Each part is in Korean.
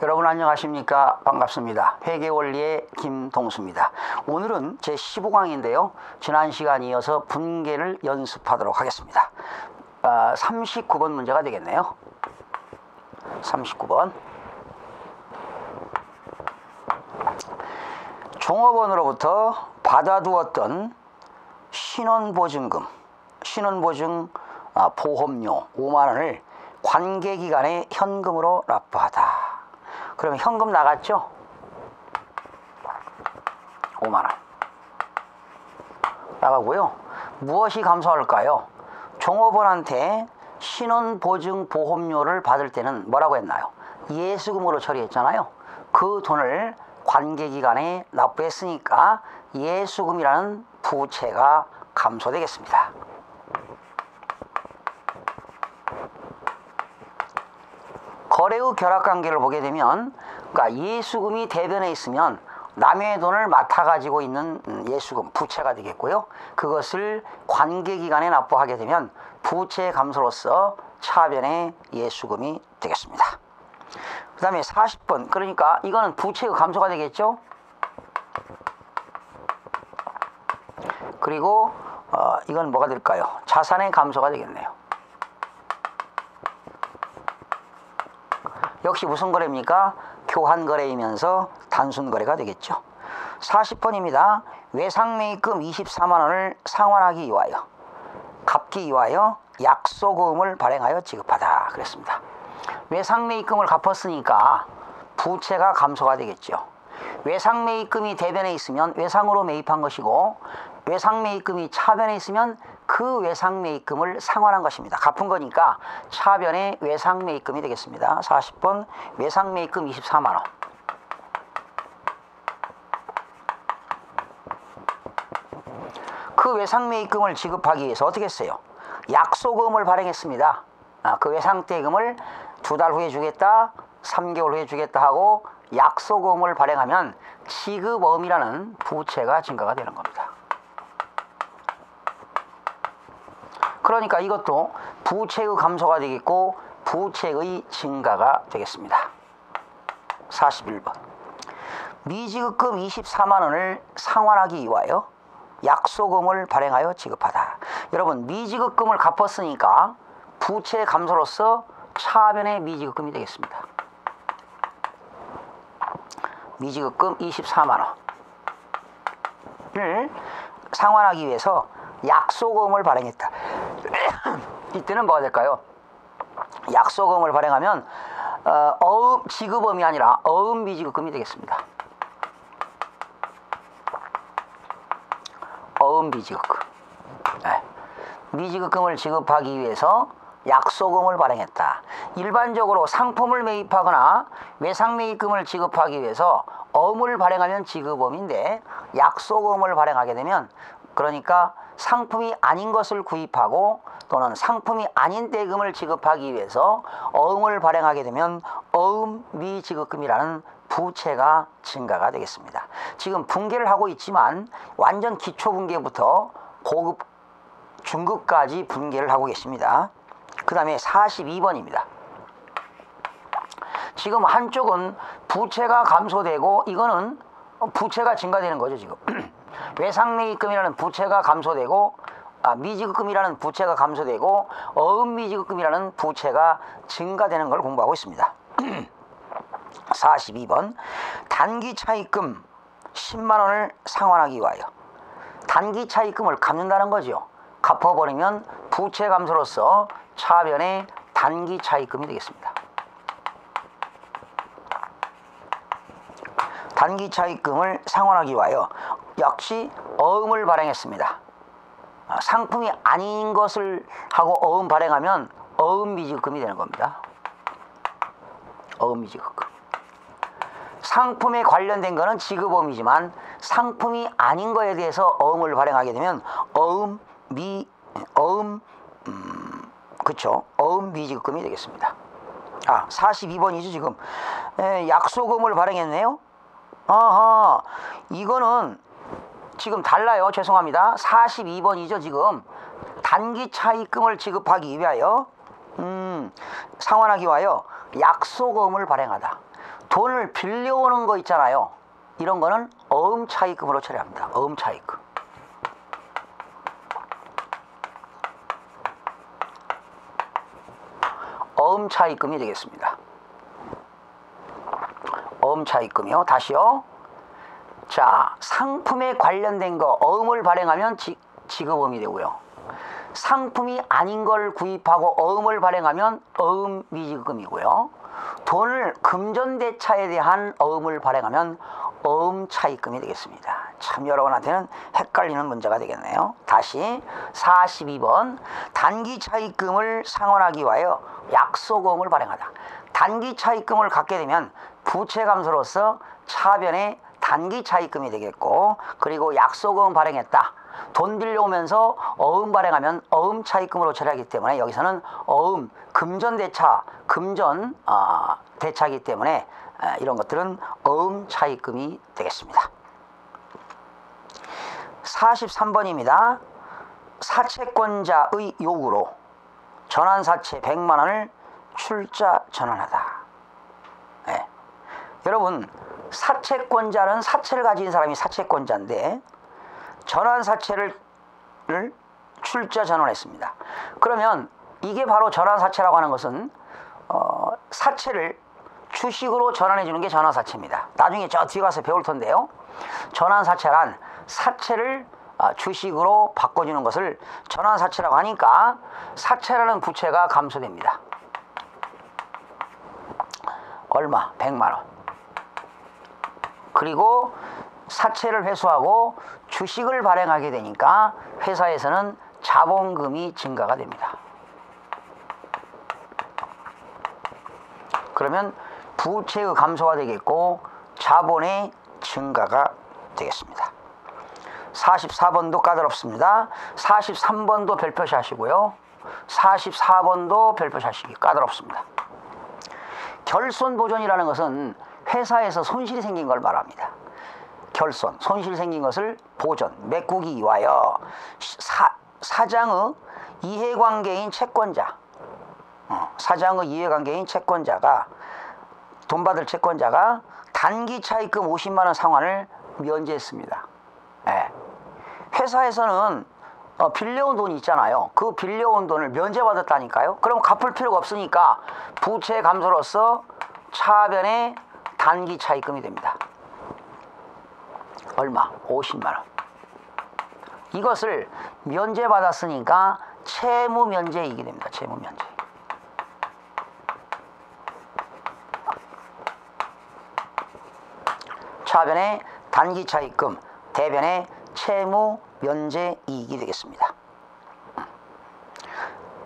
여러분 안녕하십니까? 반갑습니다. 회계원리의 김동수입니다. 오늘은 제15강인데요. 지난 시간에 이어서 분계를 연습하도록 하겠습니다. 39번 문제가 되겠네요. 39번. 종업원으로부터 받아두었던 신원보증금, 보험료 5만원을 관계기간에 현금으로 납부하다. 그러면 현금 나갔죠? 5만원 나가고요. 무엇이 감소할까요? 종업원한테 신원보증보험료를 받을 때는 뭐라고 했나요? 예수금으로 처리했잖아요. 그 돈을 관계기간에 납부했으니까 예수금이라는 부채가 감소되겠습니다. 거래의 결합관계를 보게 되면, 그러니까 예수금이 대변에 있으면 남의 돈을 맡아가지고 있는 예수금, 부채가 되겠고요. 그것을 관계기간에 납부하게 되면 부채 감소로서 차변의 예수금이 되겠습니다. 그 다음에 40번, 그러니까 이거는 부채의 감소가 되겠죠. 그리고 이건 뭐가 될까요? 자산의 감소가 되겠네요. 역시 무슨 거래입니까? 교환거래이면서 단순거래가 되겠죠. 40번입니다. 외상매입금 24만원을 상환하기 위하여, 갚기 위하여 약소금을 발행하여 지급하다 그랬습니다. 외상매입금을 갚았으니까 부채가 감소가 되겠죠. 외상매입금이 대변에 있으면 외상으로 매입한 것이고, 외상매입금이 차변에 있으면 그 외상매입금을 상환한 것입니다. 갚은 거니까 차변의 외상매입금이 되겠습니다. 40번 외상매입금 24만원. 그 외상매입금을 지급하기 위해서 어떻게 했어요? 약소금을 발행했습니다. 그 외상대금을 2달 후에 주겠다, 3개월 후에 주겠다 하고 약소금을 발행하면 지급어음이라는 부채가 증가가 되는 겁니다. 그러니까 이것도 부채의 감소가 되겠고 부채의 증가가 되겠습니다. 41번. 미지급금 24만원을 상환하기 위하여 약소금을 발행하여 지급하다. 여러분, 미지급금을 갚았으니까 부채 감소로서 차변의 미지급금이 되겠습니다. 미지급금 24만원을 상환하기 위해서 약소금을 발행했다. 이때는 뭐가 될까요? 약소금을 발행하면 지급음이 아니라 미지급금이 되겠습니다. 미지급금. 미지급금을 지급하기 위해서 약소금을 발행했다. 일반적으로 상품을 매입하거나 외상매입금을 지급하기 위해서 어음을 발행하면 지급음인데, 약소금을 발행하게 되면, 그러니까 상품이 아닌 것을 구입하고 또는 상품이 아닌 대금을 지급하기 위해서 어음을 발행하게 되면 미지급금이라는 부채가 증가가 되겠습니다. 지금 분계를 하고 있지만 완전 기초 분계부터 고급, 중급까지 분계를 하고 계십니다. 그 다음에 42번입니다. 지금 한쪽은 부채가 감소되고 이거는 부채가 증가되는 거죠. 지금 외상매입금이라는 부채가 감소되고, 미지급금이라는 부채가 감소되고 미지급금이라는 부채가 증가되는 걸 공부하고 있습니다. 42번. 단기차입금 10만원을 상환하기 위하여. 단기차입금을 갚는다는 거죠. 갚아버리면 부채 감소로서 차변의 단기차입금이 되겠습니다. 단기차입금을 상환하기 위하여 역시 어음을 발행했습니다. 상품이 아닌 것을 하고 어음 발행하면 미지급금이 되는 겁니다. 미지급금. 상품에 관련된 거는 지급어음이지만 상품이 아닌 거에 대해서 어음을 발행하게 되면 미지급금이 되겠습니다. 42번이죠. 지금 약소금을 발행했네요. 이거는 지금 달라요. 죄송합니다. 42번이죠. 지금 단기차입금을 지급하기 위하여 상환하기 위하여 약소금을 발행하다. 돈을 빌려오는 거 있잖아요. 이런 거는 어음차입금으로 처리합니다. 어음차입금. 어음차입금이 되겠습니다. 어음차입금이요. 다시요. 자, 상품에 관련된 거 어음을 발행하면 지급어음이 되고요. 상품이 아닌 걸 구입하고 어음을 발행하면 어음 미지급금이고요. 돈을 금전대차에 대한 어음을 발행하면 어음차입금이 되겠습니다. 참 여러분한테는 헷갈리는 문제가 되겠네요. 다시 42번 단기차입금을 상환하기 위하여 약속어음을 발행하다. 단기차입금을 갖게 되면 부채감소로서 차변에 단기차입금이 되겠고, 그리고 약속어음 발행했다. 돈 빌려오면서 어음 발행하면 어음차입금으로 처리하기 때문에 여기서는 어음, 금전대차, 대차이기 때문에 이런 것들은 어음차입금이 되겠습니다. 43번입니다. 사채권자의 요구로 전환사채 100만원을 출자 전환하다. 네. 여러분, 사채권자는 사채를 가진 사람이 사채권자인데 전환사채를 출자 전환했습니다. 그러면 이게 바로 전환사채라고 하는 것은 사채를 주식으로 전환해 주는 게 전환사채입니다. 나중에 저 뒤에 가서 배울 텐데요. 전환사채란 사채를 주식으로 바꿔주는 것을 전환사채라고 하니까 사채라는 부채가 감소됩니다. 얼마? 100만원. 그리고 사채를 회수하고 주식을 발행하게 되니까 회사에서는 자본금이 증가가 됩니다. 그러면 부채의 감소가 되겠고 자본의 증가가 되겠습니다. 44번도 까다롭습니다. 43번도 별표시 하시고요. 44번도 별표시 하시기 까다롭습니다. 결손보전이라는 것은 회사에서 손실이 생긴 걸 말합니다. 결손, 손실 생긴 것을 보전, 메꾸기 위하여 사장의 이해관계인 채권자, 사장의 이해관계인 채권자가, 돈 받을 채권자가 단기 차입금 50만원 상환을 면제했습니다. 네. 회사에서는 빌려온 돈이 있잖아요. 그 빌려온 돈을 면제받았다니까요. 그럼 갚을 필요가 없으니까 부채 감소로서 차변의 단기 차입금이 됩니다. 얼마? 50만원. 이것을 면제받았으니까 채무면제이익이 됩니다. 채무면제. 차변의 단기 차입금, 대변의 채무면제이익이 되겠습니다.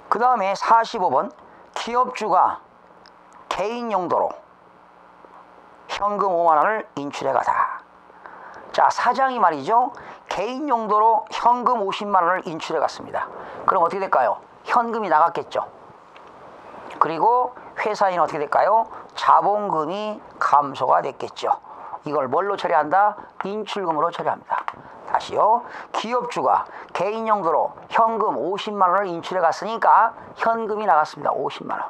그 다음에 45번 기업주가 개인 용도로 현금 5만원을 인출해 가다. 자, 사장이 말이죠. 개인 용도로 현금 50만원을 인출해 갔습니다. 그럼 어떻게 될까요? 현금이 나갔겠죠. 그리고 회사인은 어떻게 될까요? 자본금이 감소가 됐겠죠. 이걸 뭘로 처리한다? 인출금으로 처리합니다. 다시요. 기업주가 개인 용도로 현금 50만원을 인출해 갔으니까 현금이 나갔습니다. 50만원.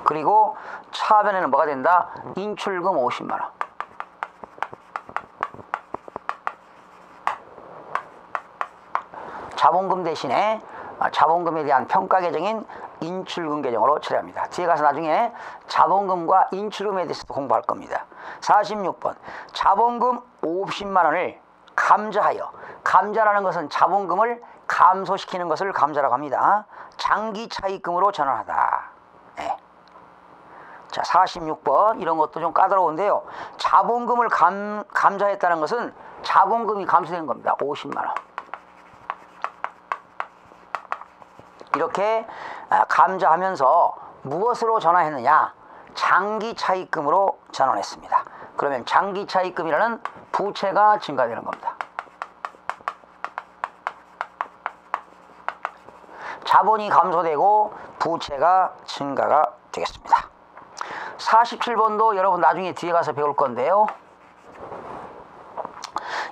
그리고 차변에는 뭐가 된다? 인출금 50만원. 자본금 대신에 자본금에 대한 평가 계정인 인출금 계정으로 처리합니다. 뒤에 가서 나중에 자본금과 인출금에 대해서도 공부할 겁니다. 46번 자본금 50만원을 감자하여, 감자라는 것은 자본금을 감소시키는 것을 감자라고 합니다. 장기 차입금으로 전환하다. 네. 자, 46번 이런 것도 좀 까다로운데요. 자본금을 감자했다는 것은 자본금이 감소된 겁니다. 50만원. 이렇게 감자하면서 무엇으로 전환했느냐? 장기 차입금으로 전환했습니다. 그러면 장기 차입금이라는 부채가 증가되는 겁니다. 자본이 감소되고 부채가 증가가 되겠습니다. 47번도 여러분 나중에 뒤에 가서 배울 건데요.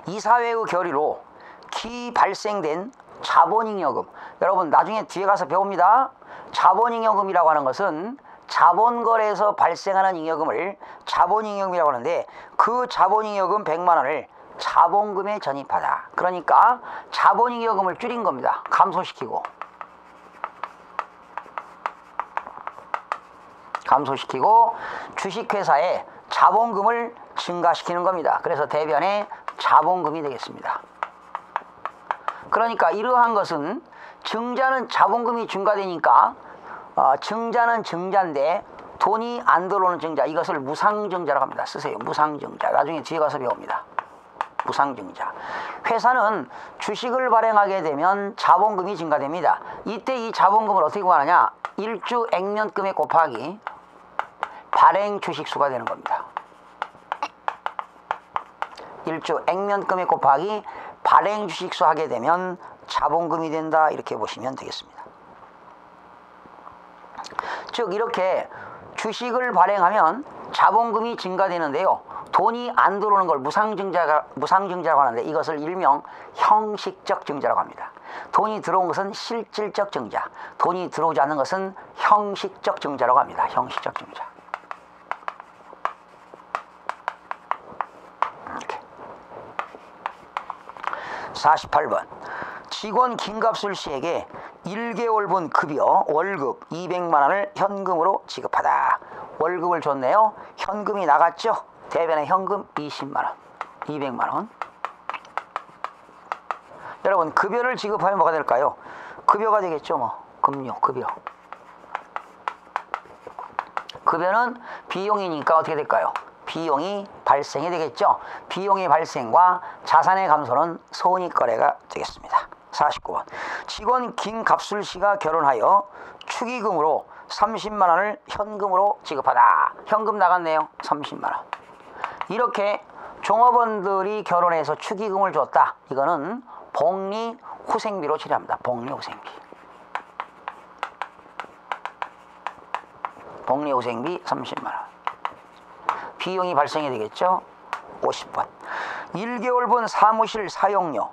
이사회의 결의로 기 발생된 자본잉여금, 여러분 나중에 뒤에 가서 배웁니다. 자본잉여금이라고 하는 것은 자본거래에서 발생하는 잉여금을 자본잉여금이라고 하는데 그 자본잉여금 100만 원을 자본금에 전입하다. 그러니까 자본잉여금을 줄인 겁니다. 감소시키고 주식회사에 자본금을 증가시키는 겁니다. 그래서 대변에 자본금이 되겠습니다. 그러니까 이러한 것은 증자는 자본금이 증가되니까 증자는 증자인데 돈이 안 들어오는 증자, 이것을 무상증자라고 합니다. 쓰세요. 무상증자. 나중에 뒤에 가서 배웁니다. 무상증자. 회사는 주식을 발행하게 되면 자본금이 증가됩니다. 이때 이 자본금을 어떻게 구하느냐? 일주 액면금액 곱하기 발행 주식수가 되는 겁니다. 일주 액면금액 곱하기 발행 주식수 하게 되면 자본금이 된다. 이렇게 보시면 되겠습니다. 즉 이렇게 주식을 발행하면 자본금이 증가되는데요. 돈이 안 들어오는 걸 무상증자라고 하는데 이것을 일명 형식적 증자라고 합니다. 돈이 들어온 것은 실질적 증자, 돈이 들어오지 않는 것은 형식적 증자라고 합니다. 형식적 증자. 이렇게. 48번. 직원 김갑술 씨에게 1개월분 급여 월급 200만 원을 현금으로 지급하다. 월급을 줬네요. 현금이 나갔죠. 대변에 현금 20만 원, 200만 원. 여러분 급여를 지급하면 뭐가 될까요? 급여가 되겠죠. 뭐 급료, 급여. 급여는 비용이니까 어떻게 될까요? 비용이 발생이 되겠죠. 비용의 발생과 자산의 감소는 손익거래가 되겠습니다. 49번. 직원 김갑술 씨가 결혼하여 축의금으로 30만 원을 현금으로 지급하다. 현금 나갔네요. 30만 원. 이렇게 종업원들이 결혼해서 축의금을 줬다. 이거는 복리후생비로 처리합니다. 복리후생비. 복리후생비 30만 원. 비용이 발생이 되겠죠. 50번. 1개월분 사무실 사용료,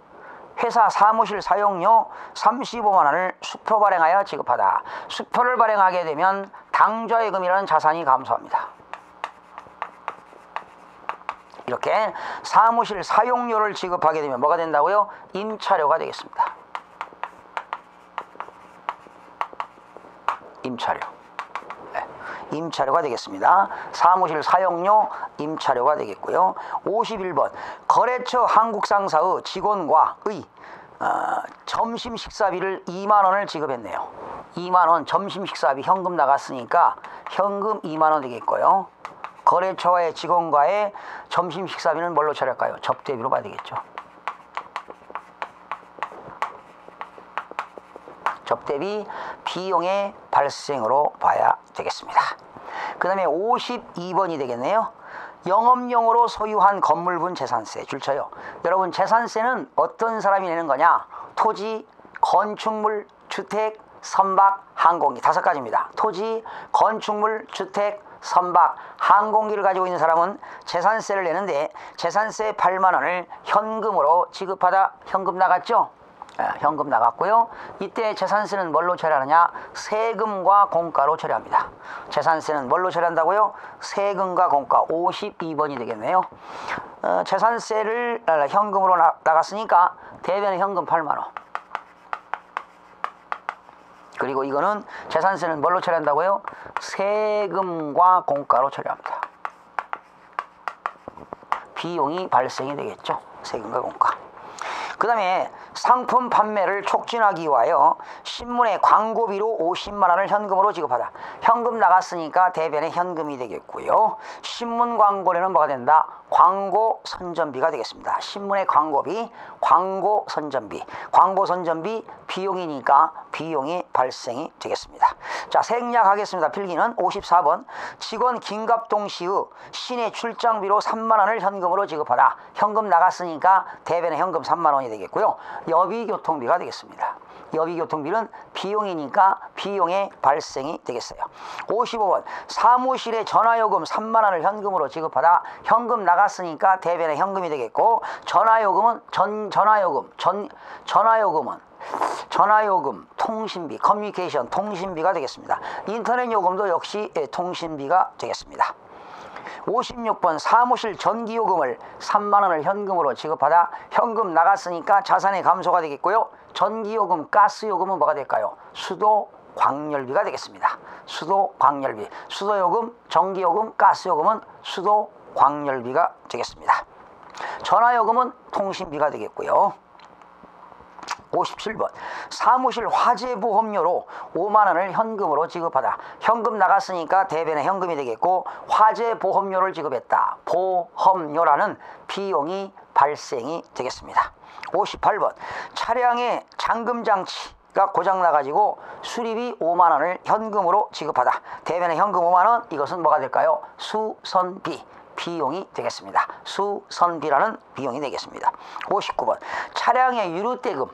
회사 사무실 사용료 35만 원을 수표 발행하여 지급하다. 수표를 발행하게 되면 당좌예금이라는 자산이 감소합니다. 이렇게 사무실 사용료를 지급하게 되면 뭐가 된다고요? 임차료가 되겠습니다. 임차료. 네. 임차료가 되겠습니다. 사무실 사용료, 임차료가 되겠고요. 51번. 거래처 한국상사의 직원과의 점심 식사비를 2만 원을 지급했네요. 2만 원 점심 식사비 현금 나갔으니까 현금 2만 원 되겠고요. 거래처와의 직원과의 점심 식사비는 뭘로 처리할까요? 접대비로 봐야 되겠죠. 접대비 비용의 발생으로 봐야 되겠습니다. 그 다음에 52번이 되겠네요. 영업용으로 소유한 건물분 재산세 줄쳐요. 여러분 재산세는 어떤 사람이 내는 거냐? 토지, 건축물, 주택, 선박, 항공기 5가지입니다. 토지, 건축물, 주택, 선박, 항공기를 가지고 있는 사람은 재산세를 내는데 재산세 8만 원을 현금으로 지급하다. 현금 나갔죠? 현금 나갔고요. 이때 재산세는 뭘로 처리하느냐? 세금과 공가로 처리합니다. 재산세는 뭘로 처리한다고요? 세금과 공가. 52번이 되겠네요. 재산세를 현금으로 나갔으니까 대변에 현금 8만 원. 그리고 이거는 재산세는 뭘로 처리한다고요? 세금과 공가로 처리합니다. 비용이 발생이 되겠죠. 세금과 공가. 그 다음에 상품 판매를 촉진하기 위하여 신문에 광고비로 50만 원을 현금으로 지급하다. 현금 나갔으니까 대변에 현금이 되겠고요. 신문 광고료는 뭐가 된다? 광고 선전비가 되겠습니다. 신문의 광고비, 광고 선전비. 광고 선전비 비용이니까 비용이 발생이 되겠습니다. 자, 생략하겠습니다. 필기는 54번. 직원 김갑동 씨의 시내 출장비로 3만 원을 현금으로 지급하다. 현금 나갔으니까 대변에 현금 3만 원이 되겠고요. 여비교통비가 되겠습니다. 여비교통비는 비용이니까 비용의 발생이 되겠어요. 55번. 사무실에 전화요금 3만 원을 현금으로 지급하다. 현금 나갔으니까 대변에 현금이 되겠고 전화요금은 전화요금, 통신비, 커뮤니케이션, 통신비가 되겠습니다. 인터넷 요금도 역시 통신비가 되겠습니다. 56번 사무실 전기요금을 3만 원을 현금으로 지급하다 현금 나갔으니까 자산의 감소가 되겠고요. 전기요금, 가스요금은 뭐가 될까요? 수도 광열비가 되겠습니다. 수도 광열비, 수도요금, 전기요금, 가스요금은 수도 광열비가 되겠습니다. 전화요금은 통신비가 되겠고요. 57번 사무실 화재보험료로 5만 원을 현금으로 지급하다 현금 나갔으니까 대변에 현금이 되겠고 화재보험료를 지급했다. 보험료라는 비용이 발생이 되겠습니다. 58번 차량의 잠금장치가 고장나가지고 수리비 5만 원을 현금으로 지급하다 대변에 현금 5만 원, 이것은 뭐가 될까요? 수선비 비용이 되겠습니다. 수선비라는 비용이 되겠습니다. 59번 차량의 유류대금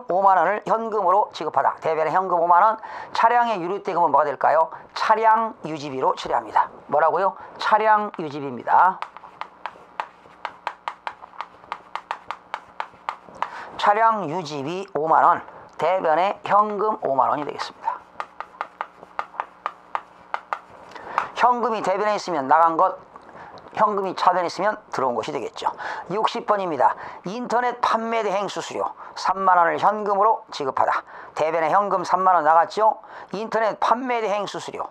5만 원을 현금으로 지급하다 대변에 현금 5만 원, 차량의 유류대금은 뭐가 될까요? 차량 유지비로 처리합니다. 뭐라고요? 차량 유지비입니다. 차량 유지비 5만 원, 대변에 현금 5만 원이 되겠습니다. 현금이 대변에 있으면 나간 것, 현금이 차변에 있으면 들어온 것이 되겠죠. 60번입니다. 인터넷 판매 대행 수수료 3만 원을 현금으로 지급하다 대변에 현금 3만 원 나갔죠. 인터넷 판매 대행 수수료,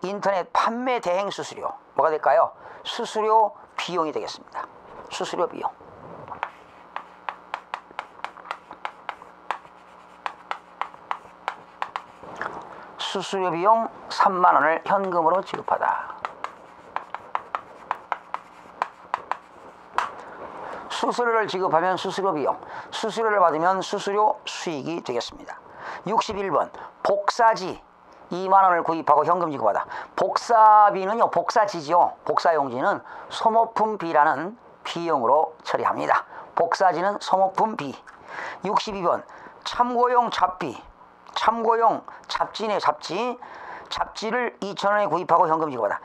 인터넷 판매 대행 수수료 뭐가 될까요? 수수료 비용이 되겠습니다. 수수료 비용. 수수료 비용 3만 원을 현금으로 지급하다. 수수료를 지급하면 수수료 비용, 수수료를 받으면 수수료 수익이 되겠습니다. 61번 복사지 2만 원을 구입하고 현금 지급하다. 복사비는요, 복사지죠. 복사용지는 소모품비라는 비용으로 처리합니다. 복사지는 소모품비. 62번 참고용 잡비, 참고용 잡지네, 잡지를 2천 원에 구입하고 현금 지급하다.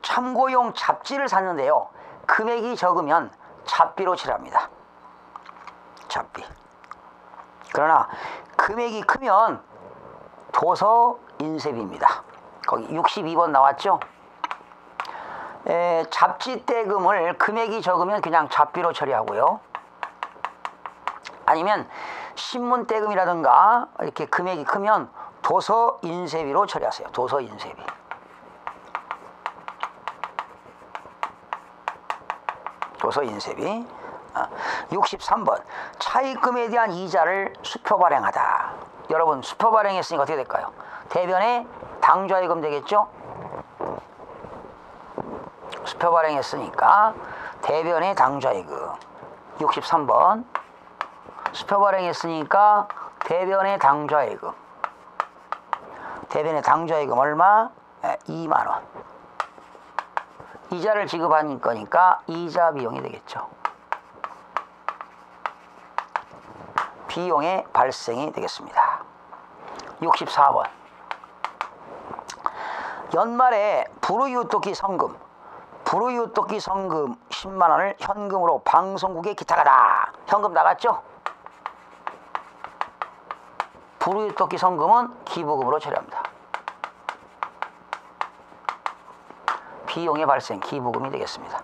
참고용 잡지를 샀는데요, 금액이 적으면 잡비로 처리합니다. 잡비. 그러나 금액이 크면 도서 인쇄비입니다. 거기 62번 나왔죠? 잡지 떼금을 금액이 적으면 그냥 잡비로 처리하고요. 아니면 신문 떼금이라든가 이렇게 금액이 크면 도서 인쇄비로 처리하세요. 도서 인쇄비. 도서 인쇄비. 63번 차입금에 대한 이자를 수표 발행하다. 여러분 수표 발행했으니까 어떻게 될까요? 대변에 당좌이금 되겠죠? 수표 발행했으니까 대변에 당좌이금. 63번 수표 발행했으니까 대변에 당좌이금. 대변에 당좌이금 얼마? 2만 원. 이자를 지급하는 거니까 이자 비용이 되겠죠. 비용의 발생이 되겠습니다. 64번 연말에 불우이웃돕기 성금 10만 원을 현금으로 방송국에 기탁하다. 현금 나갔죠? 불우이웃돕기 성금은 기부금으로 처리합니다. 비용의 발생, 기부금이 되겠습니다.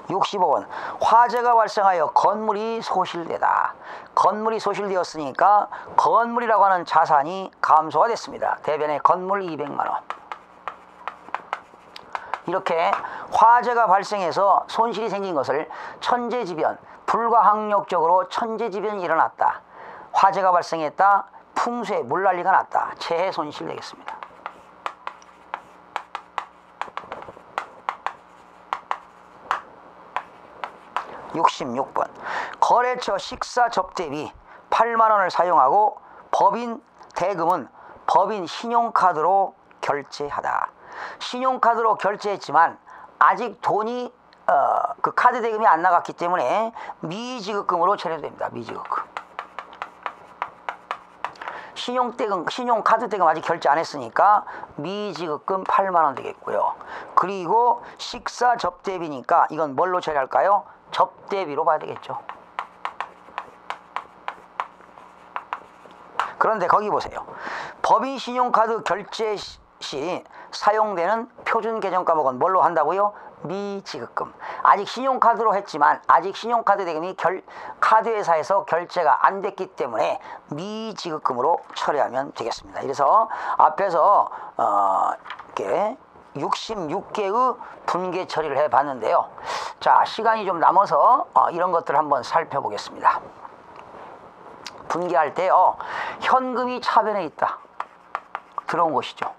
65번 화재가 발생하여 건물이 소실되다. 건물이 소실되었으니까 건물이라고 하는 자산이 감소가 됐습니다. 대변에 건물 200만 원. 이렇게 화재가 발생해서 손실이 생긴 것을 천재지변, 불가항력적으로 천재지변이 일어났다. 화재가 발생했다. 풍수에 물난리가 났다. 재해 손실 되겠습니다. 66번 거래처 식사 접대비 8만 원을 사용하고 법인 대금은 법인 신용카드로 결제하다. 신용카드로 결제했지만 아직 돈이 그 카드 대금이 안 나갔기 때문에 미지급금으로 처리됩니다. 미지급금. 신용카드 대금 아직 결제 안 했으니까 미지급금 8만 원 되겠고요. 그리고 식사 접대비니까 이건 뭘로 처리할까요? 접대비로 봐야 되겠죠. 그런데 거기 보세요. 법인 신용카드 결제 시 사용되는 표준 계정 과목은 뭘로 한다고요? 미지급금. 아직 신용카드로 했지만 아직 신용카드 대금이 카드회사에서 결제가 안 됐기 때문에 미지급금으로 처리하면 되겠습니다. 그래서 앞에서 이렇게 66개의 분계 처리를 해봤는데요. 자, 시간이 좀 남아서 이런 것들을 한번 살펴보겠습니다. 분계할 때요, 현금이 차변에 있다. 들어온 것이죠.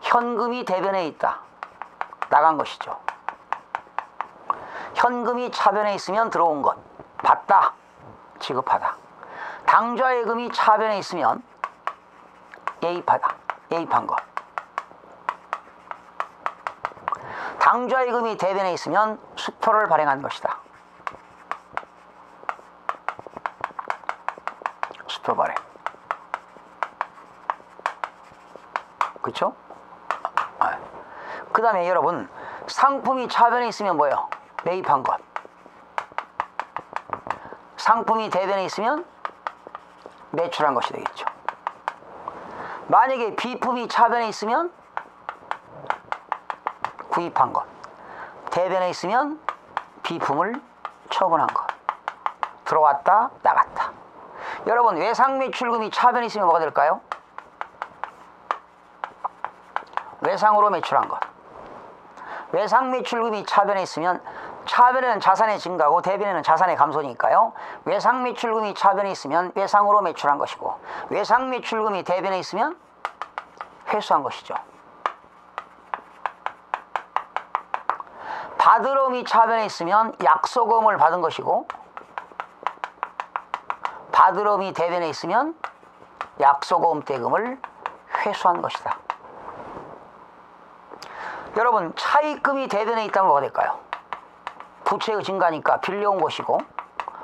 현금이 대변에 있다. 나간 것이죠. 현금이 차변에 있으면 들어온 것. 받다. 지급하다. 당좌예금이 차변에 있으면 예입하다. 예입한 것. 당좌예금이 대변에 있으면 수표를 발행한 것이다. 수표 발행. 그렇죠? 그 다음에 여러분, 상품이 차변에 있으면 뭐예요? 매입한 것. 상품이 대변에 있으면 매출한 것이 되겠죠. 만약에 비품이 차변에 있으면 구입한 것. 대변에 있으면 비품을 처분한 것. 들어왔다, 나갔다. 여러분, 외상매출금이 차변에 있으면 뭐가 될까요? 외상으로 매출한 것. 외상매출금이 차변에 있으면 차변에는 자산의 증가고 대변에는 자산의 감소니까요. 외상매출금이 차변에 있으면 외상으로 매출한 것이고 외상매출금이 대변에 있으면 회수한 것이죠. 받으러움이 차변에 있으면 약소금을 받은 것이고 받으러움이 대변에 있으면 약소금 대금을 회수한 것이다. 여러분, 차입금이 대변에 있다면 뭐가 될까요? 부채의 증가니까 빌려온 것이고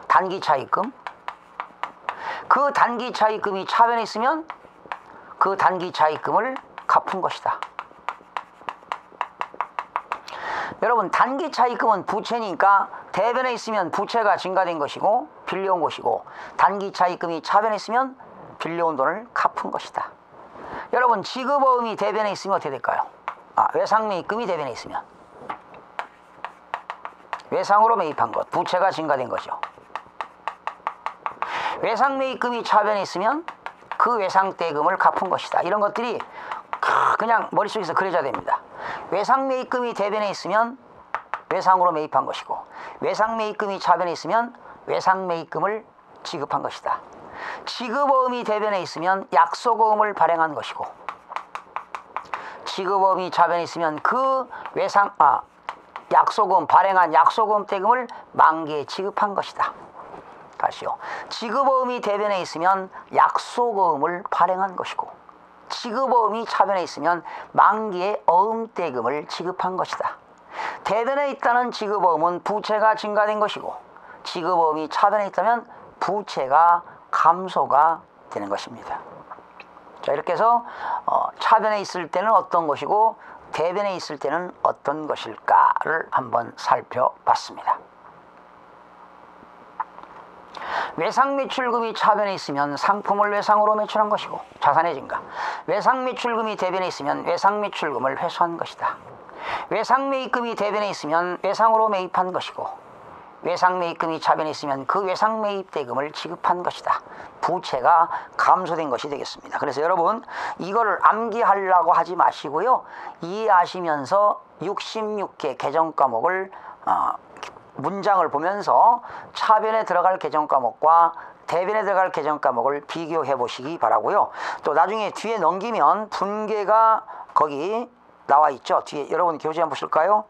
단기 차입금. 그 단기 차입금이 차변에 있으면 그 단기 차입금을 갚은 것이다. 여러분, 단기 차입금은 부채니까 대변에 있으면 부채가 증가된 것이고 빌려온 것이고 단기 차입금이 차변에 있으면 빌려온 돈을 갚은 것이다. 여러분, 지급어음이 대변에 있으면 어떻게 될까요? 외상매입금이 대변에 있으면 외상으로 매입한 것, 부채가 증가된 거죠. 외상매입금이 차변에 있으면 그 외상대금을 갚은 것이다. 이런 것들이 그냥 머릿속에서 그려져야 됩니다. 외상매입금이 대변에 있으면 외상으로 매입한 것이고 외상매입금이 차변에 있으면 외상매입금을 지급한 것이다. 지급어음이 대변에 있으면 약소금을 발행한 것이고 지급어음이 차변에 있으면 그 약소금, 발행한 약소금 대금을 만기에 지급한 것이다. 다시요. 지급어음이 대변에 있으면 약소금을 발행한 것이고 지급어음이 차변에 있으면 만기에 어음대금을 지급한 것이다. 대변에 있다는 지급어음은 부채가 증가된 것이고 지급어음이 차변에 있다면 부채가 감소가 되는 것입니다. 자, 이렇게 해서 차변에 있을 때는 어떤 것이고 대변에 있을 때는 어떤 것일까를 한번 살펴봤습니다. 외상매출금이 차변에 있으면 상품을 외상으로 매출한 것이고 자산의 증가. 외상매출금이 대변에 있으면 외상매출금을 회수한 것이다. 외상매입금이 대변에 있으면 외상으로 매입한 것이고 외상매입금이 차변에 있으면 그 외상매입대금을 지급한 것이다. 부채가 감소된 것이 되겠습니다. 그래서 여러분, 이거를 암기하려고 하지 마시고요, 이해하시면서 66개 개정과목을 문장을 보면서 차변에 들어갈 개정과목과 대변에 들어갈 개정과목을 비교해 보시기 바라고요. 또 나중에 뒤에 넘기면 분계가 거기 나와 있죠. 뒤에 여러분 교재 한번 보실까요?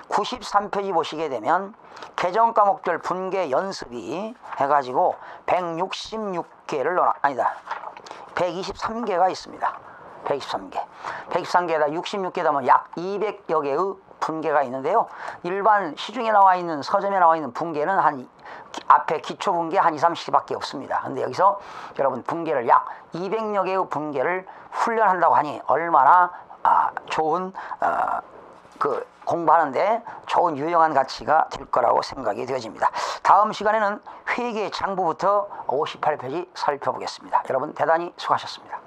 93페이지 보시게 되면 개정과목별 분계 연습이 해가지고 163개를 아니다 123개가 있습니다. 123개에다 66개다 보면 약 200여 개의 분계가 있는데요. 일반 시중에 나와 있는 서점에 나와 있는 분계는 한 앞에 기초 분계 한 2, 30개밖에 없습니다. 근데 여기서 여러분 분계를 약 200여 개의 분계를 훈련한다고 하니 얼마나 좋은 공부하는데 좋은 유용한 가치가 될 거라고 생각이 되어집니다. 다음 시간에는 회계 장부부터 58페이지 살펴보겠습니다. 여러분 대단히 수고하셨습니다.